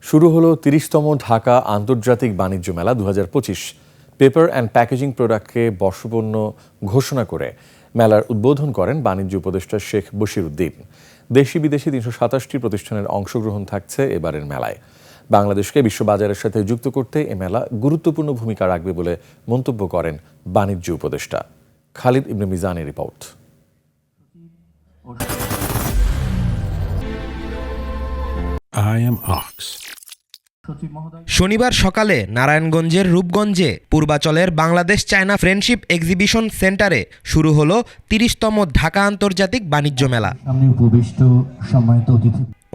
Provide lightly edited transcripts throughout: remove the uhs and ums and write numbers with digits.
শুরু হলো ৩০তম ঢাকা আন্তর্জাতিক বাণিজ্য মেলা ২০২৫। পেপার অ্যান্ড প্যাকেজিং প্রোডাক্টকে বর্ষপূর্ণ ঘোষণা করে মেলার উদ্বোধন করেন বাণিজ্য উপদেষ্টা শেখ বশিরউদ্দিন। দেশি বিদেশি ৩২৭টি প্রতিষ্ঠানের অংশগ্রহণ থাকছে এবারের মেলায়। বাংলাদেশকে বিশ্ববাজারের সাথে যুক্ত করতে এ মেলা গুরুত্বপূর্ণ ভূমিকা রাখবে বলে মন্তব্য করেন বাণিজ্য উপদেষ্টা। খালিদ ইবনে মিজানের রিপোর্ট। I am Ox. শনিবার সকালে নারায়ণগঞ্জের রূপগঞ্জে পূর্বাচলের বাংলাদেশ চায়না ফ্রেন্ডশিপ এক্সিবিশন সেন্টারে শুরু হলো ৩০তম ঢাকা আন্তর্জাতিক বাণিজ্য মেলা।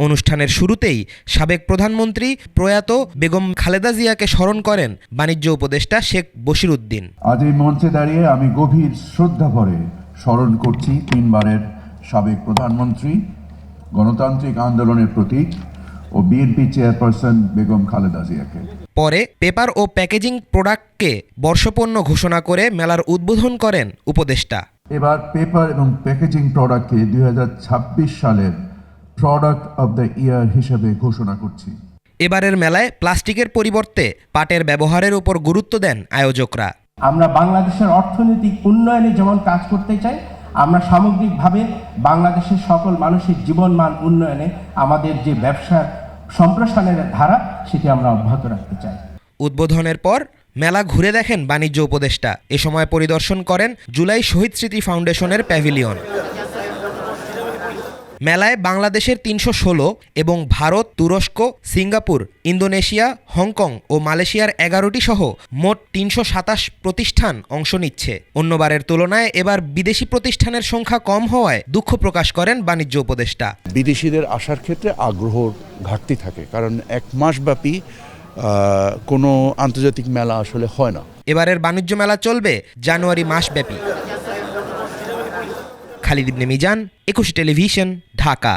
অনুষ্ঠানের শুরুতেই সাবেক প্রধানমন্ত্রী প্রয়াত বেগম খালেদা জিয়াকে স্মরণ করেন বাণিজ্য উপদেষ্টা শেখ বশিরউদ্দিন। আজ এই মঞ্চে দাঁড়িয়ে আমি গভীর শ্রদ্ধা ভরে স্মরণ করছি ৩ বারের সাবেক প্রধানমন্ত্রী, গণতান্ত্রিক আন্দোলনের প্রতীক ও বিএনপি চেয়ারপারসন বেগম খালেদা জিয়াকে। পরে পেপার ও প্যাকেজিং প্রোডাক্টকে বর্ষপূর্ণ ঘোষণা করে মেলার উদ্বোধন করেন উপদেষ্টা। এবার পেপার এবং প্যাকেজিং প্রোডাক্টকে ২০২৬ সালের প্রোডাক্ট অব দ্য ইয়ার হিসেবে ঘোষণা করছি। এবারের মেলায় প্লাস্টিকের পরিবর্তে পাটের ব্যবহারের উপর গুরুত্ব দেন আয়োজকরা। আমরা বাংলাদেশের অর্থনৈতিক উন্নয়নে যেমন কাজ করতে চাই, আমরা সামগ্রিকভাবে বাংলাদেশের সকল মানুষের জীবনমান উন্নয়নে আমাদের যে ব্যবসার সম্প্রসারণের ধারা সেটি আমরা অব্যাহত রাখতে চাই। উদ্বোধনের পর মেলা ঘুরে দেখেন বাণিজ্য উপদেষ্টা। এ সময় পরিদর্শন করেন জুলাই শহীদ স্মৃতি ফাউন্ডেশনের প্যাভিলিয়ন। মেলায় বাংলাদেশের ৩১৬ এবং ভারত, তুরস্ক, সিঙ্গাপুর, ইন্দোনেশিয়া, হংকং ও মালয়েশিয়ার ১১টি সহ মোট ৩২৭ প্রতিষ্ঠান অংশ নিচ্ছে। অন্যবারের তুলনায় এবার বিদেশি প্রতিষ্ঠানের সংখ্যা কম হওয়ায় দুঃখ প্রকাশ করেন বাণিজ্য উপদেষ্টা। বিদেশিদের আসার ক্ষেত্রে আগ্রহর ঘাটতি থাকে, কারণ ১ মাস ব্যাপী কোনো আন্তর্জাতিক মেলা আসলে হয় না। এবারের বাণিজ্য মেলা চলবে জানুয়ারি মাস ব্যাপী। খালিদ ইবনে মিজান, ২১ টেলিভিশন, ঢাকা।